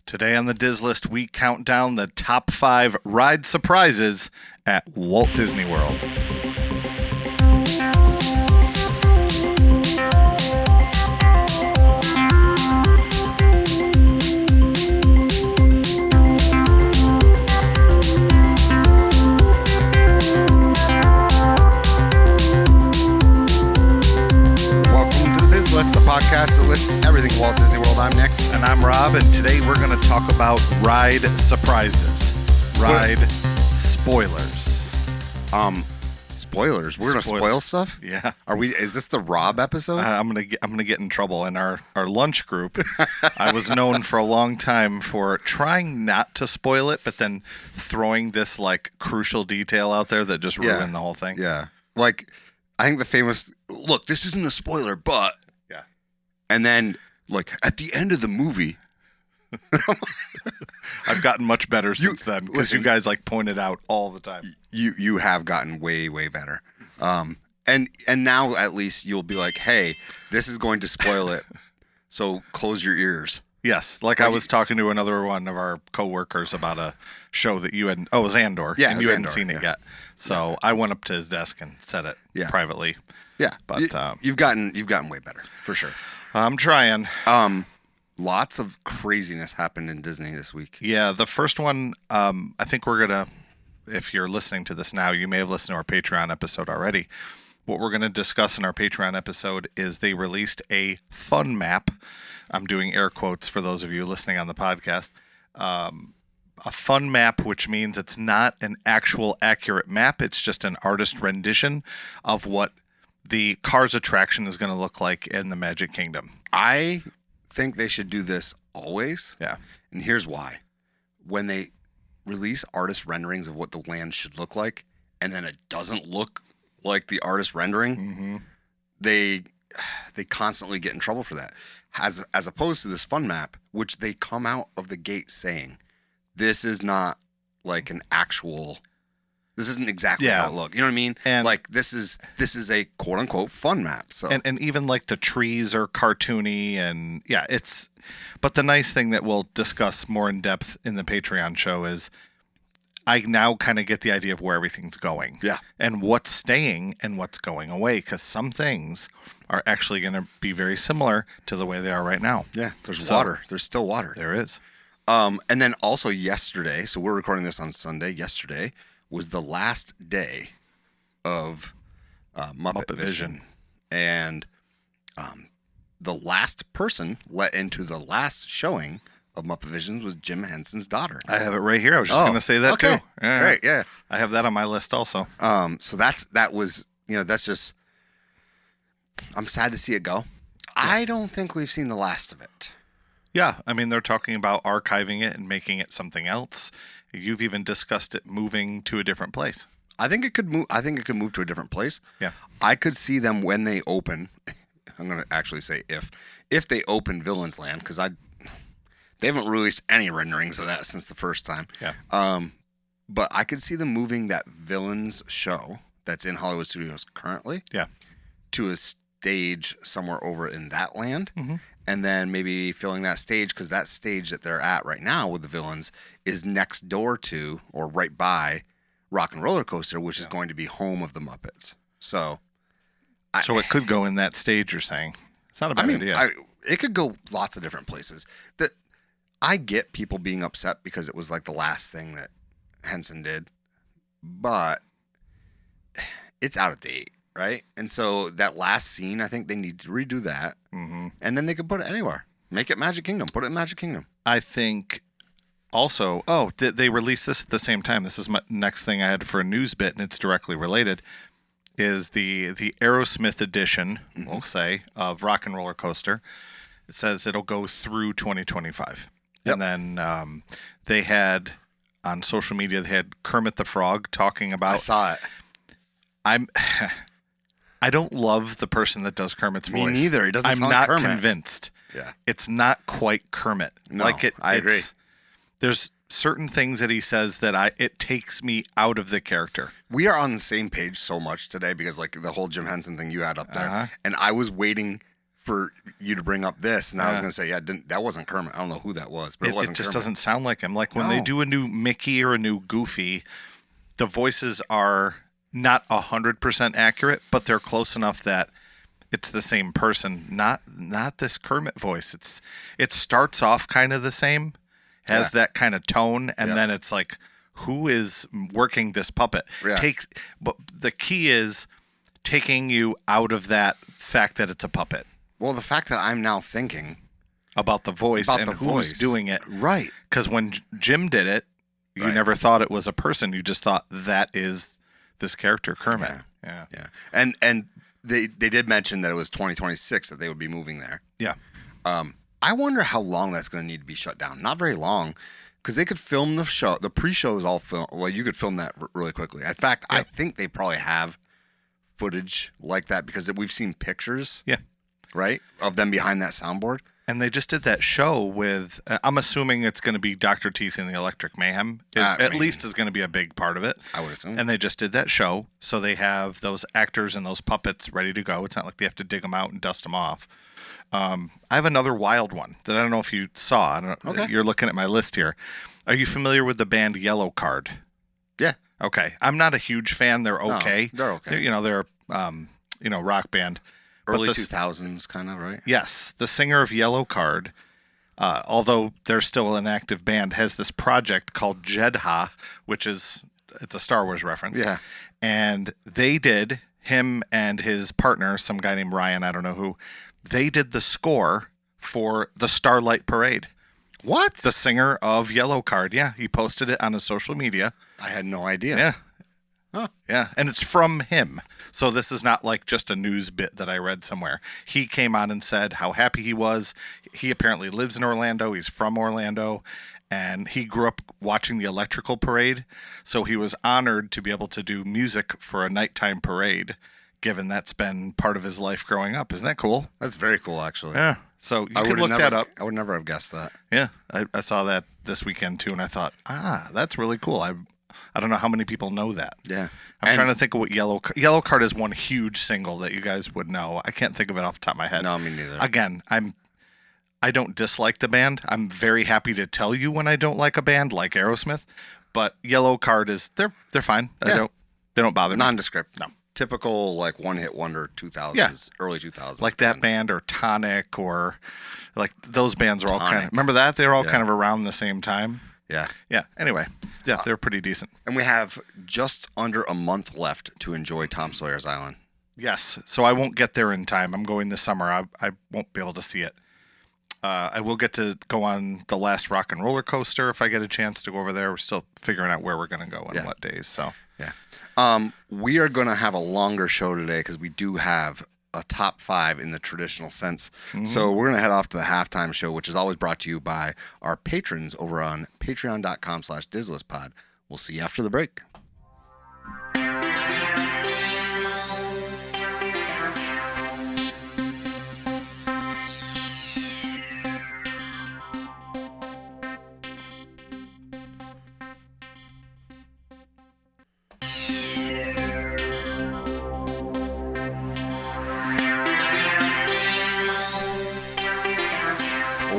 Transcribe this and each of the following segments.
Today on the Diz List, we count down the top 5 ride surprises at Walt Disney World. List, the podcast that lists everything Walt Disney World. I'm Nick. And I'm Rob, and today we're going to talk about ride surprises. Ride spoilers. Spoilers? We're going to spoil stuff? Yeah. Is this the Rob episode? I'm gonna get in trouble. In our lunch group, I was known for a long time for trying not to spoil it, but then throwing this like crucial detail out there that just ruined the whole thing. Yeah. Like, I think the famous, look, this isn't a spoiler, but... And then, like, at the end of the movie... I've gotten much better since then, because you guys, like, pointed out all the time. You have gotten way, way better. And now, at least, you'll be like, hey, this is going to spoil it, so close your ears. Yes, like I was talking to another one of our coworkers about a show that you hadn't... Oh, it was Andor, and you hadn't seen it yet. So I went up to his desk and said it privately. Yeah, but you've gotten way better, for sure. I'm trying. Lots of craziness happened in Disney this week. Yeah, the first one, I think we're going to, if you're listening to this now, you may have listened to our Patreon episode already. What we're going to discuss in our Patreon episode is they released a fun map. I'm doing air quotes for those of you listening on the podcast. A fun map, which means it's not an actual accurate map. It's just an artist rendition of what the Cars attraction is going to look like in the Magic Kingdom. I think they should do this always. Yeah. And here's why. When they release artist renderings of what the land should look like, and then it doesn't look like the artist rendering, they constantly get in trouble for that. As opposed to this fun map, which they come out of the gate saying, this is not like an actual... This isn't exactly how it looks. You know what I mean? And like this is a quote unquote fun map. So and even like the trees are cartoony and it's. But the nice thing that we'll discuss more in depth in the Patreon show is I now kind of get the idea of where everything's going. Yeah. And what's staying and what's going away, because some things are actually going to be very similar to the way they are right now. Yeah. There's water. There's still water. There is. And then also yesterday. So we're recording this on Sunday. Yesterday was the last day of Muppet Vision. And the last person let into the last showing of Muppet Vision was Jim Henson's daughter. I have it right here. I was just going to say that too. Yeah. Right, yeah. I have that on my list also. So that was, that's just, I'm sad to see it go. Yeah. I don't think we've seen the last of it. Yeah, I mean, they're talking about archiving it and making it something else. You've even discussed it moving to a different place. I think it could move. I think it could move to a different place. Yeah, I could see them when they open. I'm going to actually say if they open Villains Land, because they haven't released any renderings of that since the first time. Yeah. But I could see them moving that Villains show that's in Hollywood Studios currently. Yeah. To a stage somewhere over in that land. And then maybe filling that stage, because that stage that they're at right now with the villains is next door to or right by Rock and Roller Coaster, which is going to be home of the Muppets. So it could go in that stage, you're saying. It's not a bad idea. It could go lots of different places. That I get people being upset because it was like the last thing that Henson did, but it's out of date. Right? And so that last scene, I think they need to redo that. And then they could put it anywhere. Make it Magic Kingdom. Put it in Magic Kingdom. I think also, they released this at the same time. This is my next thing I had for a news bit, and it's directly related, is the Aerosmith edition, we'll say, of Rock and Roller Coaster. It says it'll go through 2025. Yep. And then they had, on social media, they had Kermit the Frog talking about... I saw it. I don't love the person that does Kermit's voice. Me neither. He doesn't sound I'm like not convinced. Yeah. It's not quite Kermit. No, I agree. There's certain things that he says that it takes me out of the character. We are on the same page so much today because like the whole Jim Henson thing you had up there. And I was waiting for you to bring up this, and I was Yeah. going to say, that wasn't Kermit. I don't know who that was, but it It wasn't just Kermit. doesn't sound like him. Like when they No. do a new Mickey or a new Goofy, the voices are not 100% accurate, but they're close enough that it's the same person. Not this Kermit voice. It starts off kind of the same, has that kind of tone, and then it's like, who is working this puppet? Yeah. But the key is taking you out of that fact that it's a puppet. Well, the fact that I'm now thinking About the voice about and the who's voice. doing it. Right. Because when Jim did it, you Right. never thought it was a person. You just thought that is this character, Kermit. Yeah. Yeah. And they did mention that it was 2026 that they would be moving there. Yeah. I wonder how long that's going to need to be shut down. Not very long, because they could film the show. The pre-show is all film. Well, you could film that really quickly. In fact, I think they probably have footage like that because we've seen pictures. Yeah. Right, of them behind that soundboard. And they just did that show with, I'm assuming it's going to be Dr. Teeth and the Electric Mayhem. At least is going to be a big part of it. I would assume. And they just did that show. So they have those actors and those puppets ready to go. It's not like they have to dig them out and dust them off. I have another wild one that I don't know if you saw. I don't know. Okay. You're looking at my list here. Are you familiar with the band Yellow Card? Yeah. Okay. I'm not a huge fan. They're okay. No, they're okay. They're rock band. Early But 2000s, kind of, right? Yes. The singer of Yellow Card, although they're still an active band, has this project called Jedha, which it's a Star Wars reference. Yeah. And him and his partner, some guy named Ryan, I don't know who, they did the score for the Starlight Parade. What? The singer of Yellow Card. Yeah. He posted it on his social media. I had no idea. Yeah. Huh. Yeah, and it's from him. So this is not like just a news bit that I read somewhere. He came on and said how happy he was. He apparently lives in Orlando. He's from Orlando, and he grew up watching the electrical parade. So he was honored to be able to do music for a nighttime parade, given that's been part of his life growing up. Isn't that cool? That's very cool, actually. Yeah. So you I can would've look that up. I would never have guessed that. Yeah, I saw that this weekend too, and I thought, that's really cool. I don't know how many people know that. Yeah. I'm trying to think of what Yellow Card is. One huge single that you guys would know. I can't think of it off the top of my head. No, me neither. Again, I don't dislike the band. I'm very happy to tell you when I don't like a band like Aerosmith, but Yellow Card is they're fine. Yeah. They don't bother me. Nondescript. No. Typical like one hit wonder 2000s, early 2000s. Like that band or Tonic or like those bands are all kind of, Tonic. remember that? They were all kind of around the same time. Yeah. Yeah. Anyway, yeah, they're pretty decent. And we have just under a month left to enjoy Tom Sawyer's Island. Yes. So I won't get there in time. I'm going this summer. I won't be able to see it. I will get to go on the last rock and roller coaster if I get a chance to go over there. We're still figuring out where we're going to go and what days. So Yeah. We are going to have a longer show today because we do have a top 5 in the traditional sense. So we're going to head off to the halftime show, which is always brought to you by our patrons over on patreon.com/DizListPod. We'll see you after the break.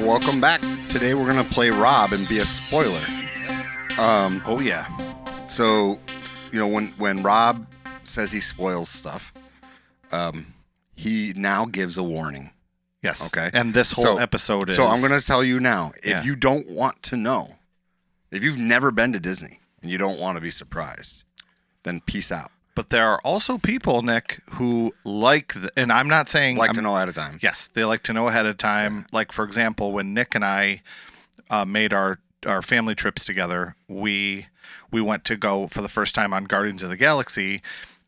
Welcome back. Today we're going to play Rob and be a spoiler. oh yeah. So, when Rob says he spoils stuff, he now gives a warning. Yes. Okay. And this whole episode is. So I'm going to tell you now, Yeah. if you don't want to know, if you've never been to Disney and you don't want to be surprised, then peace out. But there are also people, Nick, who and I'm not saying To know ahead of time. Yes, they like to know ahead of time. Like for example, when Nick and I made our family trips together, we went to go for the first time on Guardians of the Galaxy,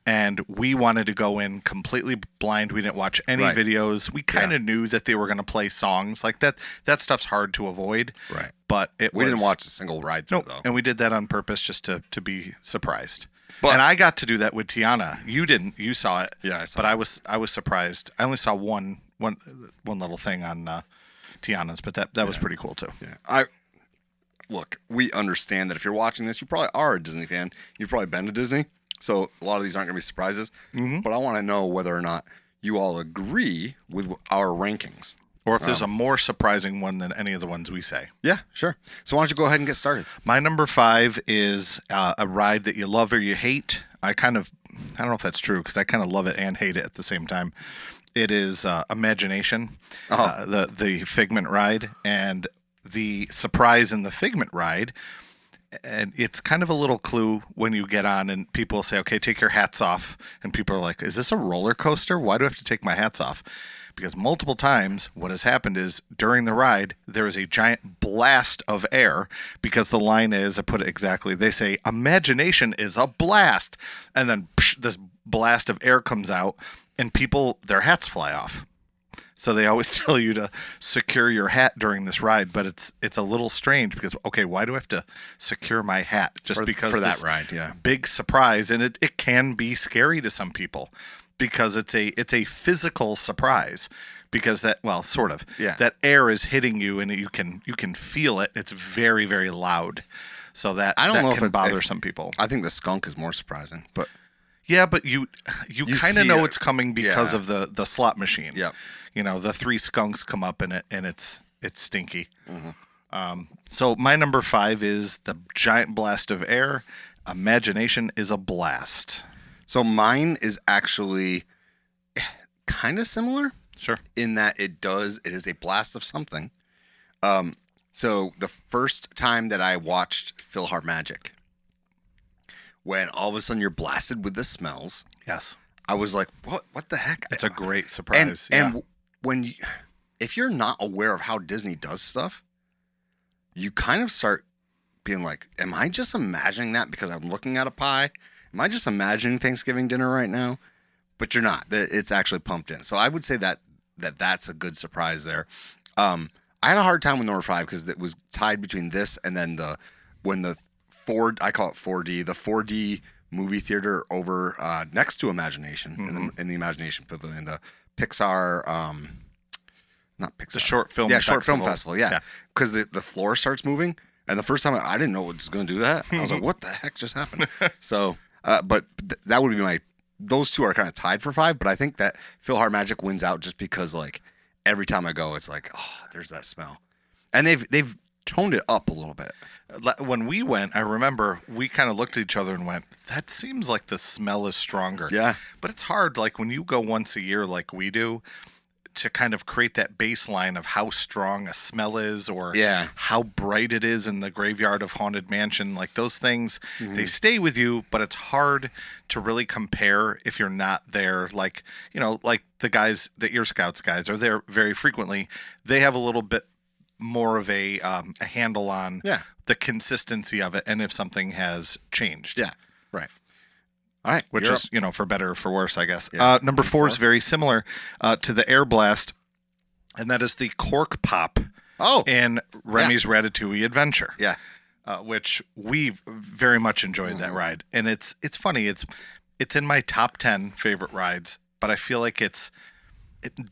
and we wanted to go in completely blind. We didn't watch any Right. videos. We kind of knew that they were going to play songs like that. That stuff's hard to avoid. Right. But We didn't watch a single ride through, No, though. and we did that on purpose just to be surprised. But- and I got to do that with Tiana. You didn't. You saw it. Yeah, I saw But it. I was surprised. I only saw one little thing on Tiana's, but that was pretty cool too. Yeah. Look, we understand that if you're watching this, you probably are a Disney fan. You've probably been to Disney. So a lot of these aren't going to be surprises. But I want to know whether or not you all agree with our rankings. Or if there's a more surprising one than any of the ones we say. Yeah, sure. So why don't you go ahead and get started? My number 5 is a ride that you love or you hate. I don't know if that's true because I kind of love it and hate it at the same time. It is Imagination, the Figment ride, and the surprise in the Figment ride. And it's kind of a little clue when you get on and people say, okay, take your hats off. And people are like, is this a roller coaster? Why do I have to take my hats off? Because multiple times what has happened is during the ride, there is a giant blast of air because the line is, I put it exactly, they say, imagination is a blast. And then this blast of air comes out and their hats fly off. So they always tell you to secure your hat during this ride, but it's a little strange because, okay, why do I have to secure my hat? Just because for this that ride, yeah. Big surprise, and it can be scary to some people because it's a physical surprise because sort of. Yeah. That air is hitting you and you can feel it. It's very, very loud. So that can bother some people. I think the skunk is more surprising, but yeah, but you kind of know it's coming because yeah. of the slot machine. Yep. You know, the 3 skunks come up in it, and it's stinky. Mm-hmm. So my number 5 is the giant blast of air. Imagination is a blast. So mine is actually kind of similar. Sure. In that it is a blast of something. So the first time that I watched PhilharMagic, when all of a sudden you're blasted with the smells. Yes. I was like, what the heck? It's a great surprise. And if you're not aware of how Disney does stuff, you kind of start being like, am I just imagining that because I'm looking at a pie? Am I just imagining Thanksgiving dinner right now? But you're not. It's actually pumped in. So I would say that's a good surprise there. I had a hard time with number 5 because it was tied between this and then I call it 4D, the 4D movie theater over next to Imagination in the Imagination Pavilion, the Pixar, not Pixar, the short film festival. Short film festival, yeah. Because the floor starts moving, and the first time I didn't know it was going to do that. I was like, what the heck just happened? So, but that would be those two are kind of tied for 5, but I think that PhilharMagic wins out just because like every time I go, it's like, oh, there's that smell, and they've toned it up a little bit. When we went, I remember we kind of looked at each other and went, that seems like the smell is stronger. Yeah. But it's hard, like when you go once a year like we do, to kind of create that baseline of how strong a smell is or how bright it is in the Graveyard of Haunted Mansion. Like those things, they stay with you, but it's hard to really compare if you're not there. Like, like the guys, the Ear Scouts guys are there very frequently. They have a little bit more of a handle on the consistency of it and if something has changed. Yeah, right. All right. Which is, for better or for worse, I guess. Yeah. Number 4 is very similar to the Air Blast, and that is the Cork Pop in Remy's Ratatouille Adventure. Yeah. Which we very much enjoyed that ride. And it's funny. It's in my top 10 favorite rides, but I feel like it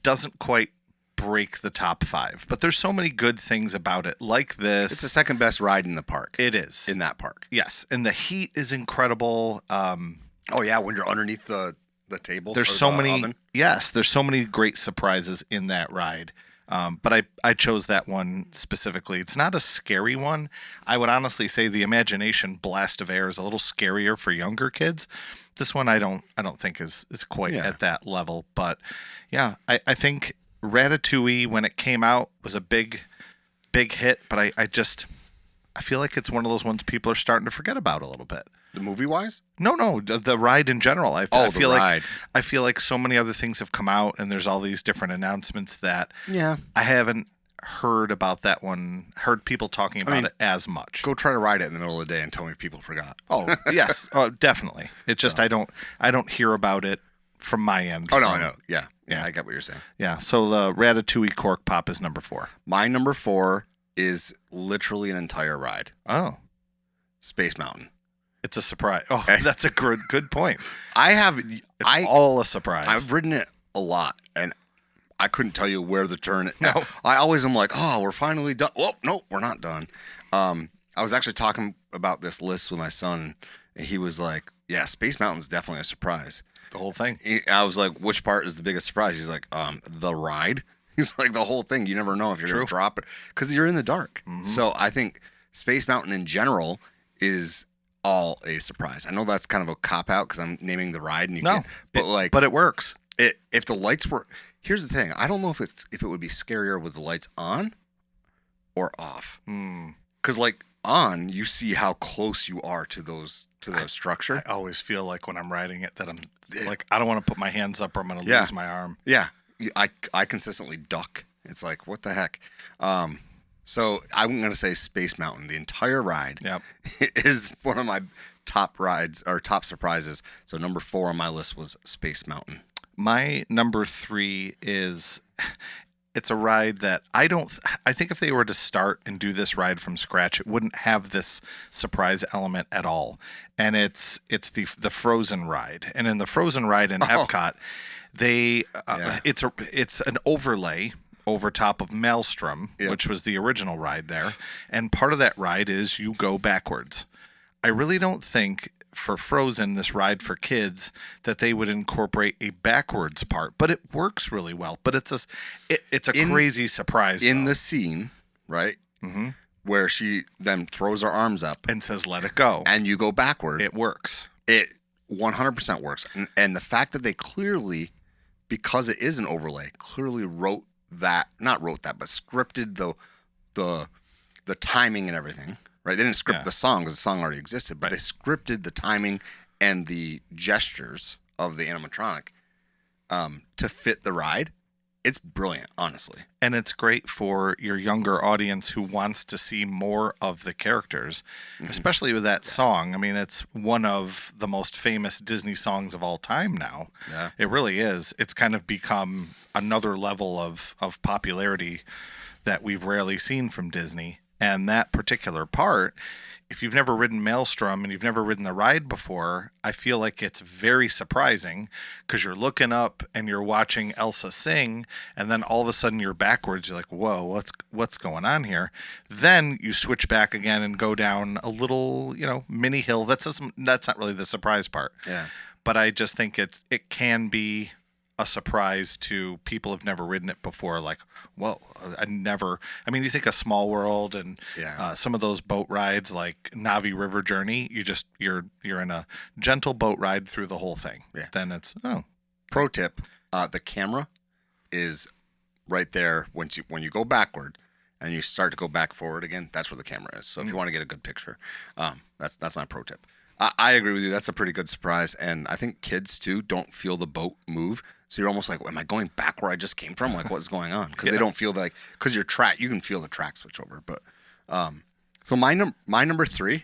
doesn't quite break the top 5, but there's so many good things about it, like this. It's the second best ride in the park. It is in that park. Yes, and the heat is incredible. Oh yeah, when you're underneath the table. There's so many. Oven. Yes, there's so many great surprises in that ride. But I chose that one specifically. It's not a scary one. I would honestly say the Imagination Blast of Air is a little scarier for younger kids. This one I don't think is quite at that level. But yeah, I think Ratatouille, when it came out, was a big hit, but I feel like it's one of those ones people are starting to forget about a little bit. The movie wise? No, the ride in general. I feel ride. I feel like so many other things have come out, and there's all these different announcements that I haven't heard about that one. Heard people talking about it as much. Go try to ride it in the middle of the day and tell me people forgot. Oh yes, definitely. It's just I don't hear about it from my end. Oh no, I know. Yeah, I get what you're saying. Yeah, so the Ratatouille Cork Pop is number 4. My number 4 is literally an entire ride. Oh, Space Mountain. It's a surprise. Oh, that's a good point. It's all a surprise. I've ridden it a lot, and I couldn't tell you where to turn it. No. I always am like, oh, we're finally done. Oh, no, we're not done. I was actually talking about this list with my son, and he was like, yeah, Space Mountain's definitely a surprise. The whole thing. I was like, which part is the biggest surprise? He's like, the ride. He's like, the whole thing. You never know if you're going to drop it because you're in the dark. So I think Space Mountain in general is all a surprise. I know that's kind of a cop out because I'm naming the ride, and but it works. If the lights were, here's the thing. I don't know if it would be scarier with the lights on or off. Because like on, you see how close you are to those structure. I always feel like when I'm riding it that I'm like, I don't want to put my hands up or I'm going to lose my arm. Yeah. I consistently duck. It's like, what the heck? So I'm going to say Space Mountain. The entire ride is one of my top rides or top surprises. So number 4 on my list was Space Mountain. My number 3 is, it's a ride that I think if they were to start and do this ride from scratch, it wouldn't have this surprise element at all. And it's the Frozen ride. And in the Frozen ride in Epcot, it's an overlay over top of Maelstrom, which was the original ride there. And part of that ride is you go backwards. I really don't think for Frozen, this ride for kids, that they would incorporate a backwards part, but it works really well. But it's a crazy surprise. In the scene, right? Mm-hmm. Where she then throws her arms up and says, let it go. And you go backward. It works. It 100% works. And the fact that they clearly, because it is an overlay, clearly but scripted the timing and everything, right? They didn't script the song because the song already existed, but they scripted the timing and the gestures of the animatronic to fit the ride. It's brilliant, honestly. And it's great for your younger audience who wants to see more of the characters, especially with that song. I mean, it's one of the most famous Disney songs of all time now. Yeah. It really is. It's kind of become another level of popularity that we've rarely seen from Disney. And that particular part, if you've never ridden Maelstrom and you've never ridden the ride before, I feel like it's very surprising because you're looking up and you're watching Elsa sing, and then all of a sudden you're backwards. You're like, whoa, what's going on here? Then you switch back again and go down a little, mini hill. That's not really the surprise part. Yeah. But I just think it can be a surprise to people who've never ridden it before. Like, whoa, you think of Small World and some of those boat rides like Navi River Journey, you're in a gentle boat ride through the whole thing. Yeah. Then it's, Pro tip, the camera is right there when you go backward and you start to go back forward again, that's where the camera is. So if you want to get a good picture, that's my pro tip. I agree with you. That's a pretty good surprise. And I think kids, too, don't feel the boat move. So you're almost like, am I going back where I just came from? Like, what's going on? Because they don't feel like, because you can feel the track switch over. But so my number 3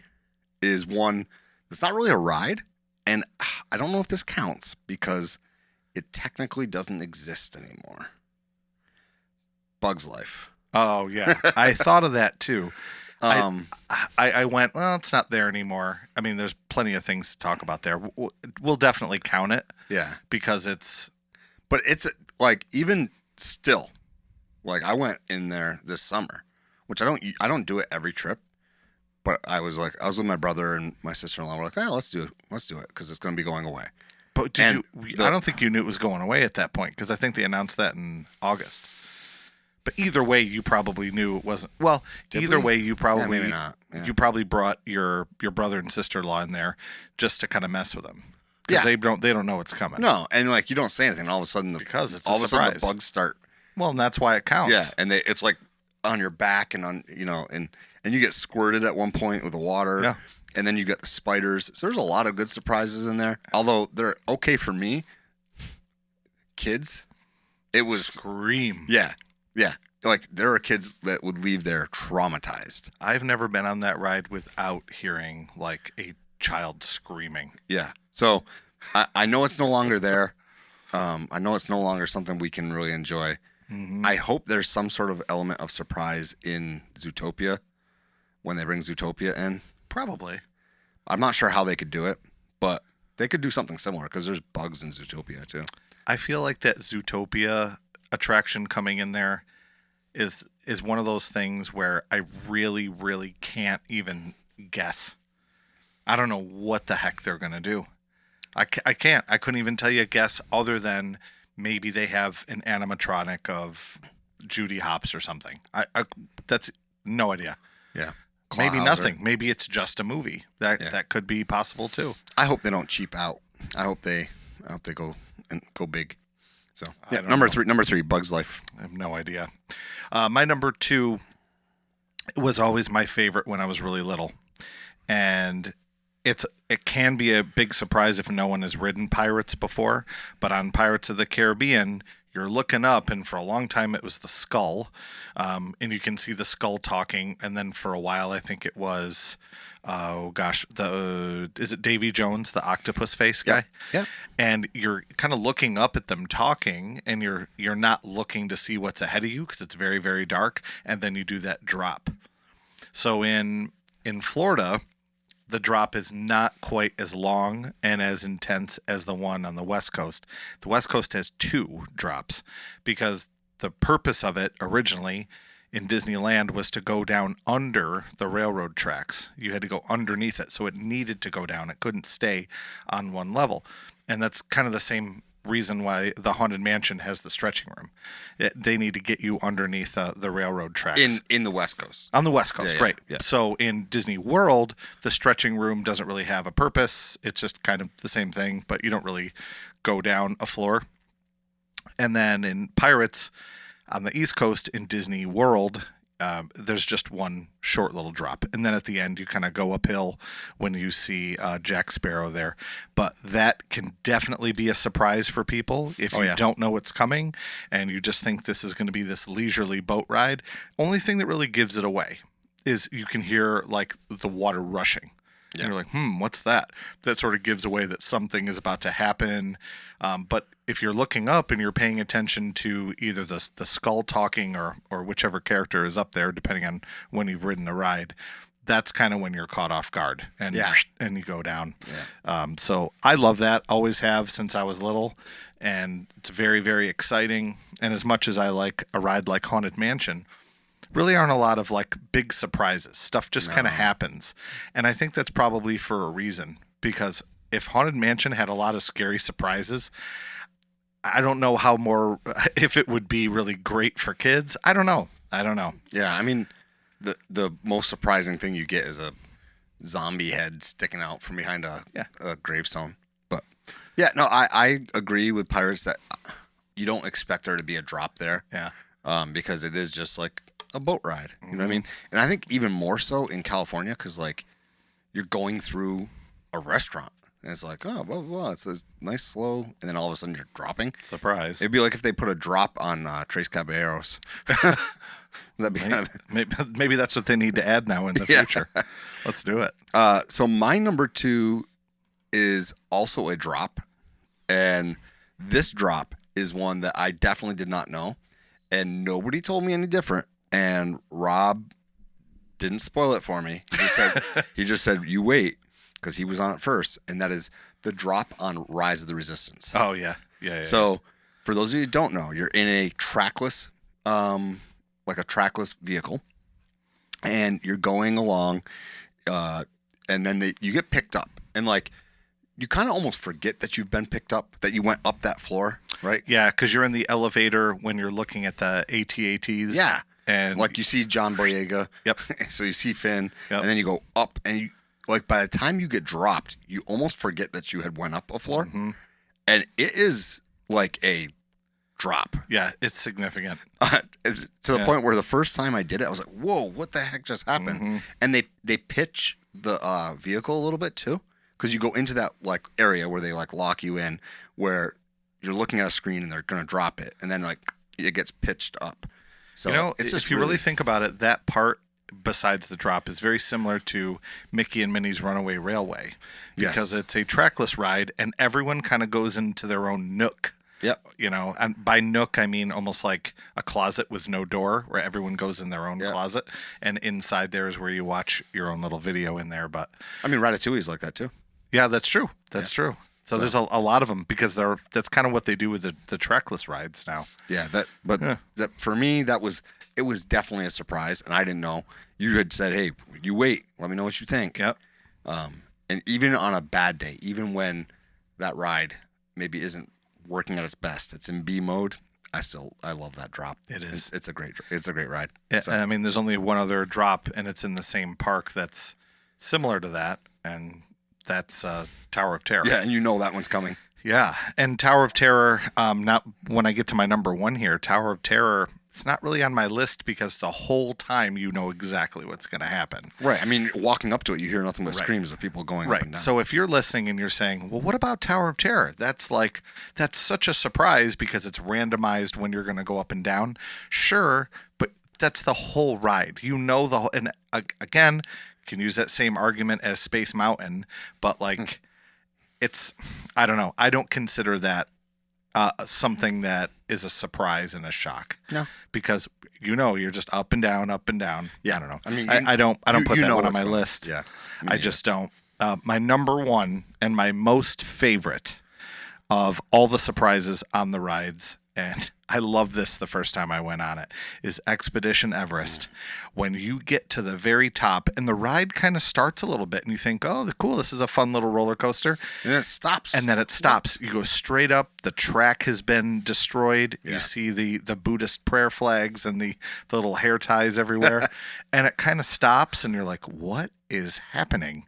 is one that's not really a ride. And I don't know if this counts because it technically doesn't exist anymore. Bug's Life. Oh, yeah. I thought of that, too. I went, well, it's not there anymore. I mean, there's plenty of things to talk about there. We'll definitely count it. Yeah. Because it's... But it's like, even still, like I went in there this summer, which I don't do it every trip, but I was with my brother and my sister-in-law. We're like, oh, let's do it because it's going to be going away. But I don't think you knew it was going away at that point because I think they announced that in August. But either way, you probably knew it wasn't. Well, way, you probably maybe not. Yeah. You probably brought your brother and sister-in-law in there just to kind of mess with them because they don't know what's coming. No, and like you don't say anything, and all of a sudden because it's all a of a surprise. sudden the bugs start. Well, and that's why it counts. Yeah, and it's like on your back and on and you get squirted at one point with the water. Yeah. And then you get the spiders. So there's a lot of good surprises in there. Although they're okay for me. Kids, it was scream. Yeah. Yeah. Like there are kids that would leave there traumatized. I've never been on that ride without hearing like a child screaming. Yeah. So I know it's no longer there. I know it's no longer something we can really enjoy. Mm-hmm. I hope there's some sort of element of surprise in Zootopia when they bring Zootopia in. Probably. I'm not sure how they could do it, but they could do something similar because there's bugs in Zootopia too. I feel like that Zootopia attraction coming in there is one of those things where I really, really can't even guess. I don't know what the heck they're going to do. I can't. I couldn't even tell you a guess other than maybe they have an animatronic of Judy Hopps or something. That's no idea. Yeah. Maybe Clawhauser. nothing. Maybe it's just a movie. That could be possible too. I hope they don't cheap out. I hope they go big. So yeah, don't number know. three, Bug's Life. I have no idea. My number 2 was always my favorite when I was really little, and it can be a big surprise if no one has ridden Pirates before. But on Pirates of the Caribbean, you're looking up, and for a long time it was the skull, and you can see the skull talking. And then for a while, I think it was, is it Davy Jones, the octopus face guy? Yeah. And you're kind of looking up at them talking, and you're not looking to see what's ahead of you because it's very, very dark. And then you do that drop. So in Florida, the drop is not quite as long and as intense as the one on the West Coast. The West Coast has 2 drops because the purpose of it originally in Disneyland was to go down under the railroad tracks. You had to go underneath it, so it needed to go down. It couldn't stay on one level. And that's kind of the same reason why the Haunted Mansion has the stretching room. They need to get you underneath the railroad tracks. In the West Coast. On the West Coast, Yeah, right. yeah. So in Disney World, the stretching room doesn't really have a purpose. It's just kind of the same thing, but you don't really go down a floor. And then in Pirates, on the East Coast in Disney World, there's just one short little drop. And then at the end, you kind of go uphill when you see Jack Sparrow there. But that can definitely be a surprise for people if you don't know what's coming and you just think this is going to be this leisurely boat ride. Only thing that really gives it away is you can hear like the water rushing. Yeah. And you're like, what's that? That sort of gives away that something is about to happen. But if you're looking up and you're paying attention to either the skull talking or whichever character is up there, depending on when you've ridden the ride, that's kind of when you're caught off guard and you go down. Yeah. So I love that. Always have since I was little. And it's very, very exciting. And as much as I like a ride like Haunted Mansion, really aren't a lot of like big surprises. Stuff just kind of happens. And I think that's probably for a reason, because if Haunted Mansion had a lot of scary surprises, I don't know if it would be really great for kids. I don't know. Yeah, I mean, the most surprising thing you get is a zombie head sticking out from behind a gravestone. But yeah, no, I agree with Pirates that you don't expect there to be a drop there. Yeah. Because it is just like a boat ride. You know what I mean? And I think even more so in California, because like you're going through a restaurant and it's like, oh, blah, blah, blah. It's this nice slow, and then all of a sudden you're dropping. Surprise. It'd be like if they put a drop on Tres Caballeros. That'd be kind of... maybe that's what they need to add now in the future. Let's do it. So my number 2 is also a drop, and this drop is one that I definitely did not know, and nobody told me any different. And Rob didn't spoil it for me. He just said, you wait, because he was on it first. And that is the drop on Rise of the Resistance. Oh, yeah. Yeah. So for those of you who don't know, you're in a trackless, like a trackless vehicle, and you're going along, and then you get picked up. And like, you kind of almost forget that you've been picked up, that you went up that floor, right? Yeah, because you're in the elevator when you're looking at the AT-ATs. Yeah. And like you see John Boyega. Yep. So you see Finn, Yep. and then you go up, and you like by the time you get dropped, you almost forget that you had went up a floor, and it is like a drop. Yeah, it's significant. To the point where the first time I did it, I was like, "Whoa, what the heck just happened?" And they pitch the vehicle a little bit too, because you go into that like area where they like lock you in, where you're looking at a screen and they're gonna drop it, and then like it gets pitched up. So it's just if you really think about it, that part besides the drop is very similar to Mickey and Minnie's Runaway Railway, because it's a trackless ride and everyone kind of goes into their own nook. Yep. And by nook I mean almost like a closet with no door, where everyone goes in their own closet, and inside there is where you watch your own little video in there. But I mean, Ratatouille's like that too. Yeah, that's true. That's true. So there's a lot of them, because that's kind of what they do with the trackless rides now. Yeah, that for me it was definitely a surprise, and I didn't know. You had said, "Hey, you wait, let me know what you think." Yep. And even on a bad day, even when that ride maybe isn't working at its best. It's in B mode. I love that drop. It is. It's a great ride. Yeah, So, I mean, there's only one other drop, and it's in the same park that's similar to that, and that's Tower of Terror. yeah, and you know that one's coming. Yeah, and Tower of Terror, not when I get to my number one here, Tower of Terror, it's not really on my list because the whole time you know exactly what's going to happen. Right. I mean, walking up to it, you hear nothing but Right. screams of people going up and Right. down. So if you're listening and you're saying, well, what about Tower of Terror? That's such a surprise because it's randomized when you're going to go up and down. Sure, but that's the whole ride. You know the whole, and again, you can use that same argument as Space Mountain, but like it's, I don't know. I don't consider that something that is a surprise and a shock. No. Because you're just up and down, up and down. Yeah. I don't know. I mean, I don't put that one on what's my going list. Yeah. I just don't. My number one and my most favorite of all the surprises on the rides, and I loved this the first time I went on it, is Expedition Everest. When you get to the very top and the ride kind of starts a little bit and you think, oh, cool, this is a fun little roller coaster. And it stops. And then it stops. You go straight up. The track has been destroyed. Yeah. You see the Buddhist prayer flags and the little hair ties everywhere. And it kind of stops and you're like, what is happening?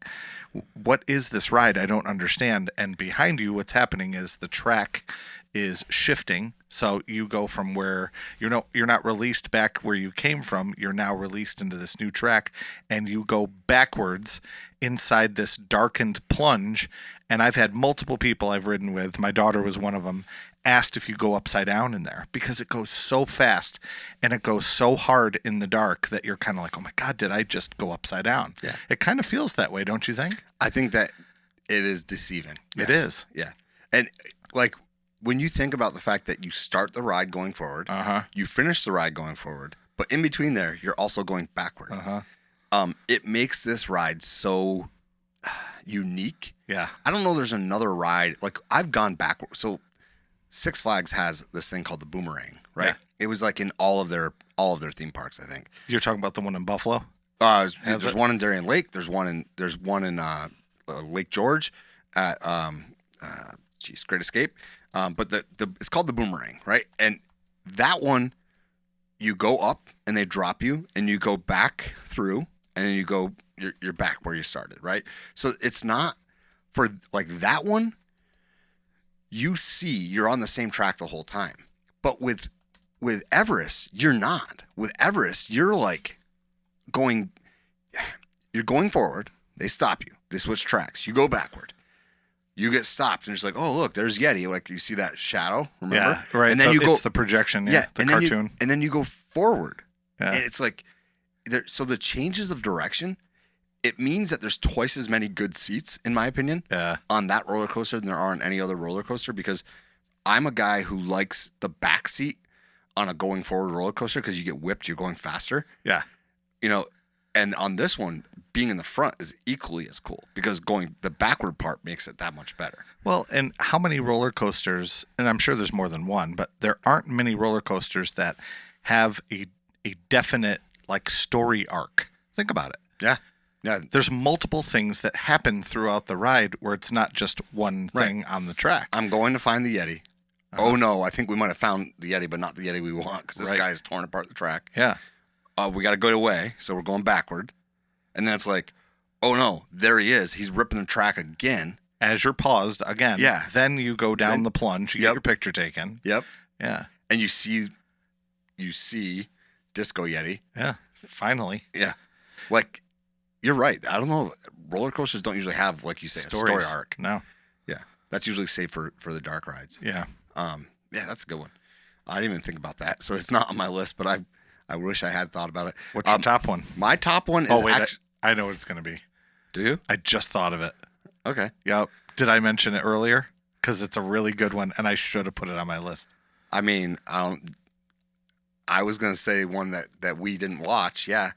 What is this ride? I don't understand. And behind you, what's happening is the track is shifting. So you go from where you're not released back where you came from. You're now released into this new track and you go backwards inside this darkened plunge. And I've had multiple people I've ridden with, my daughter was one of them, asked if you go upside down in there because it goes so fast and it goes so hard in the dark that you're kind of like, oh my God, did I just go upside down? Yeah. It kind of feels that way, don't you think? I think that it is deceiving. It Yes. is. Yeah. And like when you think about the fact that you start the ride going forward, you finish the ride going forward, but in between there, you're also going backward. It makes this ride so unique. Yeah. I don't know there's another ride. Like I've gone backward. So Six Flags has this thing called the Boomerang, right? Yeah. It was like in all of their theme parks, I think. You're talking about the one in Buffalo? There's one in Darien Lake. There's one in Lake George at Great Escape. But it's called the Boomerang, right? And that one, you go up and they drop you, and you go back through, and then you're back where you started, right? So it's not for like that one. You're on the same track the whole time, but with Everest, you're not. With Everest, you're like you're going forward. They stop you. They switch tracks. You go backward. You get stopped, and it's like, oh, look, there's Yeti. Like you see that shadow, remember? Yeah, right. And then you go. It's the projection, the and cartoon. And then you go forward, Yeah. and it's like, so the changes of direction, it means that there's twice as many good seats, in my opinion, on that roller coaster than there are on any other roller coaster. Because I'm a guy who likes the back seat on a going forward roller coaster because you get whipped, you're going faster. Yeah. And on this one, being in the front is equally as cool because going the backward part makes it that much better. Well, and how many roller coasters, and I'm sure there's more than one, but there aren't many roller coasters that have a definite like story arc. Think about it. Yeah. Yeah. There's multiple things that happen throughout the ride where it's not just one thing on the track. I'm going to find the Yeti. Oh no, I think we might have found the Yeti, but not the Yeti we want because this guy has torn apart the track. Yeah. We got to go away, so we're going backward. And then it's like, oh no, there he is. He's ripping the track again. As you're paused again. Yeah. Then you go down the plunge. You get your picture taken. Yep. Yeah. And you see Disco Yeti. Yeah. Finally. Yeah. Like, you're right. I don't know. Roller coasters don't usually have, like you say, a story arc. No. Yeah. That's usually saved for the dark rides. Yeah. Yeah, that's a good one. I didn't even think about that. So it's not on my list, but I wish I had thought about it. What's your top one? My top one is I know what it's going to be. Do you? I just thought of it. Okay. Yep. Did I mention it earlier? Because it's a really good one, and I should have put it on my list. I mean, I was going to say one that we didn't watch. Yeah.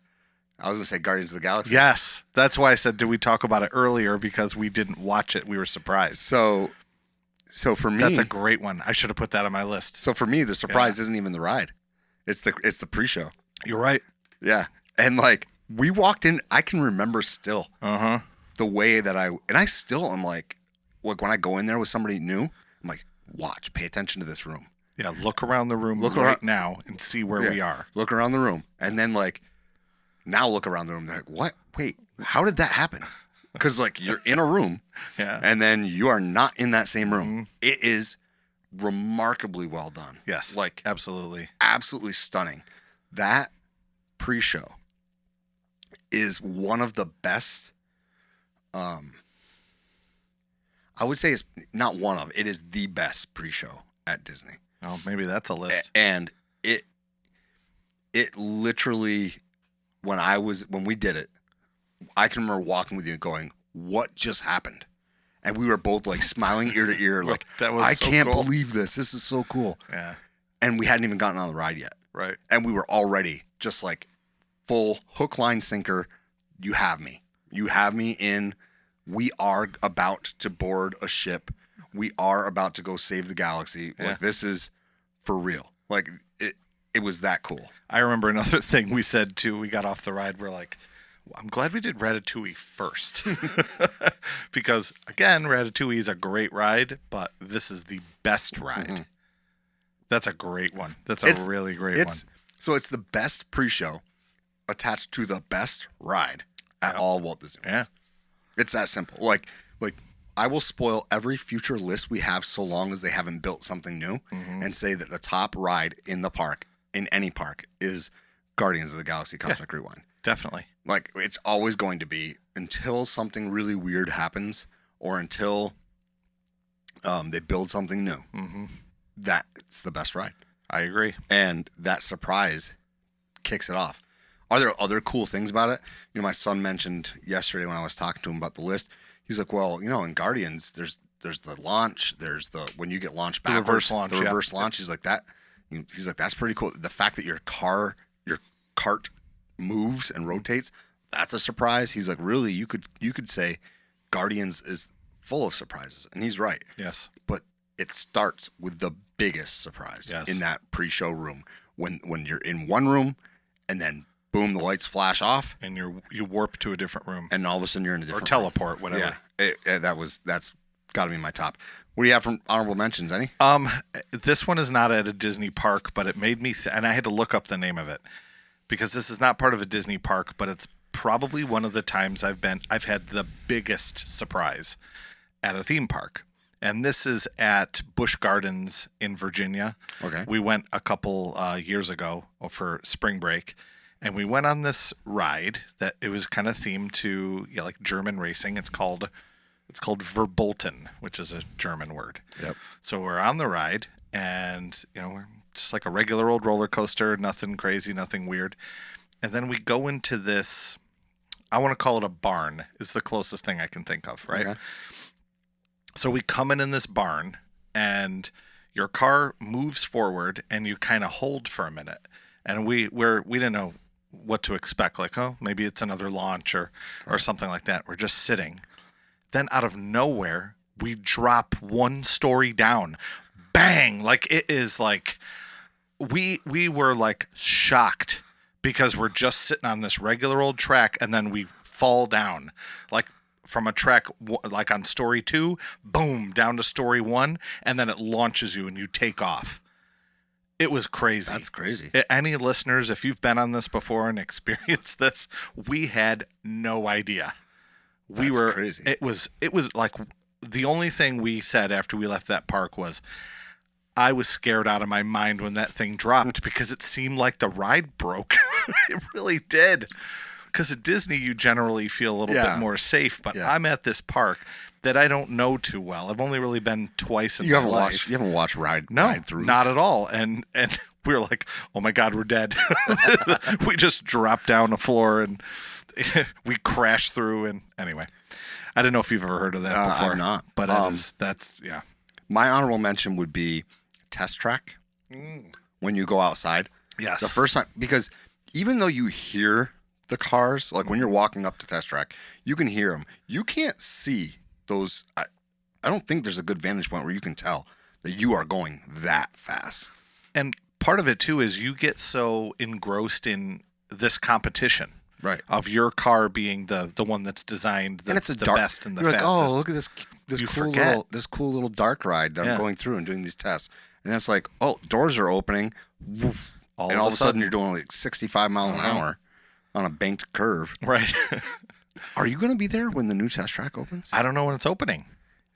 I was going to say Guardians of the Galaxy. Yes. That's why I said, did we talk about it earlier? Because we didn't watch it. We were surprised. So for me, that's a great one. I should have put that on my list. So for me, the surprise isn't even the ride. It's the pre-show. You're right. Yeah. And like we walked in, I can remember still the way that I still am like, like when I go in there with somebody new, I'm like, watch, pay attention to this room. Yeah, look around the room right now and see where we are. Look around the room. And then, like, now look around the room. They're like, what? Wait, how did that happen? Because, like, you're in a room, and then you are not in that same room. Mm-hmm. It is remarkably well done. Yes, like, absolutely stunning. That pre-show is one of the best. I would say it's not one of. It is the best pre-show at Disney. Oh, maybe that's a list. And it literally, when we did it, I can remember walking with you and going, what just happened? And we were both like smiling ear to ear, like, I can't believe this. This is so cool. Yeah. And we hadn't even gotten on the ride yet. Right. And we were already just like full hook, line, sinker. You have me. You have me in. We are about to board a ship. We are about to go save the galaxy. Yeah. Like, this is for real. Like, it was that cool. I remember another thing we said too. We got off the ride. We're like, I'm glad we did Ratatouille first. Because, again, Ratatouille is a great ride, but this is the best ride. Mm-hmm. That's a great one. That's a really great one. So it's the best pre-show attached to the best ride at all Walt Disney World. Yeah. It's that simple. Like I will spoil every future list we have so long as they haven't built something new, and say that the top ride in the park, in any park, is Guardians of the Galaxy Cosmic Rewind. Definitely. Like, it's always going to be, until something really weird happens, or until they build something new. Mm-hmm. That's the best ride. I agree. And that surprise kicks it off. Are there other cool things about it? You know, my son mentioned yesterday when I was talking to him about the list, he's like, well, you know, in Guardians, there's the launch, there's when you get launched backwards. The reverse launch. The reverse launch. He's like, that's pretty cool. The fact that your cart moves and rotates, that's a surprise. He's like, really, you could say Guardians is full of surprises. And he's right. Yes. But it starts with the biggest surprise in that pre-show room. When you're in one room and then boom, the lights flash off, and you warp to a different room, and all of a sudden you're in a different teleport, room. whatever. Yeah, that's got to be my top. What do you have from honorable mentions? Any? This one is not at a Disney park, but it made me, and I had to look up the name of it because this is not part of a Disney park, but it's probably one of the times I've had the biggest surprise at a theme park. And this is at Busch Gardens in Virginia. Okay. We went a couple years ago for spring break, and we went on this ride that it was kind of themed to like German racing. It's called Verbolten, which is a German word. Yep. So we're on the ride, and we're just like a regular old roller coaster, nothing crazy, nothing weird. And then we go into this, I want to call it a barn, is the closest thing I can think of, right? Okay. So we come in this barn, and your car moves forward, and you kind of hold for a minute. And we didn't know what to expect. Like, oh, maybe it's another launch or something like that. We're just sitting. Then out of nowhere, we drop one story down. Bang! Like, it is like, we were like shocked because we're just sitting on this regular old track, and then we fall down. Like, from a track, like on story 2, boom, down to story 1, and then it launches you and you take off. It was crazy. That's crazy. Any listeners, if you've been on this before and experienced this, we had no idea. That's crazy. It was like the only thing we said after we left that park was, I was scared out of my mind when that thing dropped because it seemed like the ride broke. It really did. Because at Disney, you generally feel a little bit more safe, but I'm at this park that I don't know too well. I've only really been twice in my life. You haven't watched ride throughs? Not at all. And we were like, oh my God, we're dead. We just dropped down the floor and we crashed through. And anyway, I don't know if you've ever heard of that before. I've not. But that's. My honorable mention would be Test Track when you go outside. Yes. The first time, because even though you hear the cars, like when you're walking up to Test Track, you can hear them. You can't see those. I don't think there's a good vantage point where you can tell that you are going that fast. And part of it too is you get so engrossed in this competition, right? Of your car being the one that's designed and it's the best and the you're fastest. Like, oh, look at this this You cool forget. little dark ride that I'm going through and doing these tests, and that's like, oh, doors are opening, woof, All and of all a of a sudden sudden. you're doing like 65 miles an hour on a banked curve. Right. Are you going to be there when the new test track opens? I don't know when it's opening.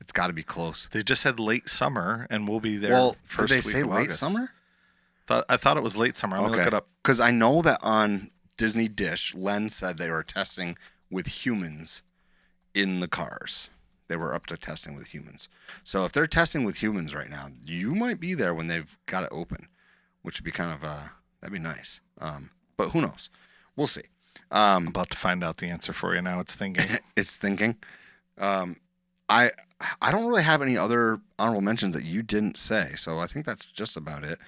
It's got to be close. They just said late summer, and we'll be there. Well, did first they week say of late August. summer? I thought it was late summer. I'm gonna look it up. Because I know that on Disney Dish, Len said they were testing with humans in the cars. They were up to testing with humans. So if they're testing with humans right now, you might be there when they've got it open, which would be kind of that'd be nice. But who knows? We'll see. I'm about to find out the answer for you now. It's thinking. It's thinking. I don't really have any other honorable mentions that you didn't say, so I think that's just about it.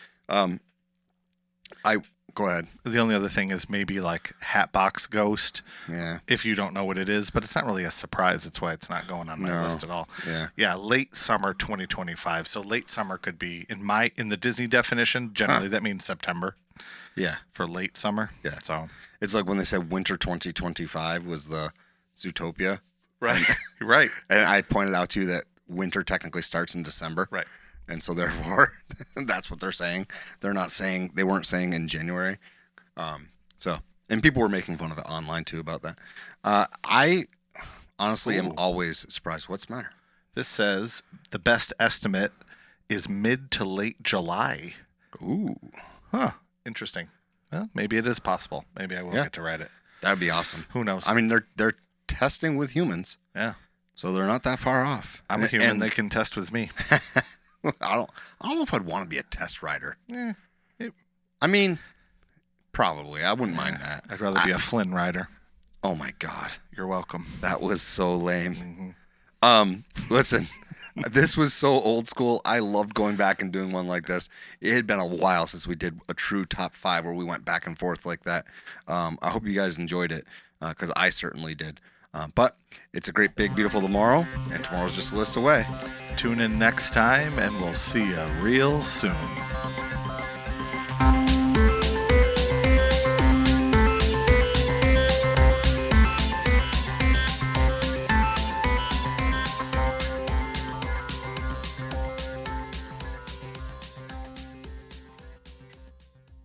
Go ahead. The only other thing is maybe like Hatbox Ghost, Yeah. if you don't know what it is, but it's not really a surprise. That's why it's not going on my list at all. Yeah. Yeah, late summer 2025. So late summer could be in the Disney definition. Generally, that means September Yeah. for late summer. Yeah. So It's like when they said winter 2025 was the Zootopia. right, right, And I pointed out to you that winter technically starts in December. right. And so therefore, that's what they're saying. They weren't saying in January. And people were making fun of it online too about that. I honestly am always surprised. What's the matter? This says the best estimate is mid to late July. Ooh, Huh. Interesting. Well, maybe it is possible. Maybe I will get to ride it. that'd be awesome. Who knows? I mean, they're testing with humans, Yeah. so they're not that far off. I'm a human. And They can test with me. I don't know if I'd want to be a test rider. Eh, I mean, probably. I wouldn't mind that. I'd rather be a Flynn rider. Oh my God, You're welcome. that was so lame. Mm-hmm. Listen, this was so old school. I loved going back and doing one like this. It had been a while since we did a true top 5 where we went back and forth like that. I hope you guys enjoyed it because I certainly did. But it's a great, big, beautiful tomorrow, and tomorrow's just a list away. Tune in next time, and we'll see you real soon.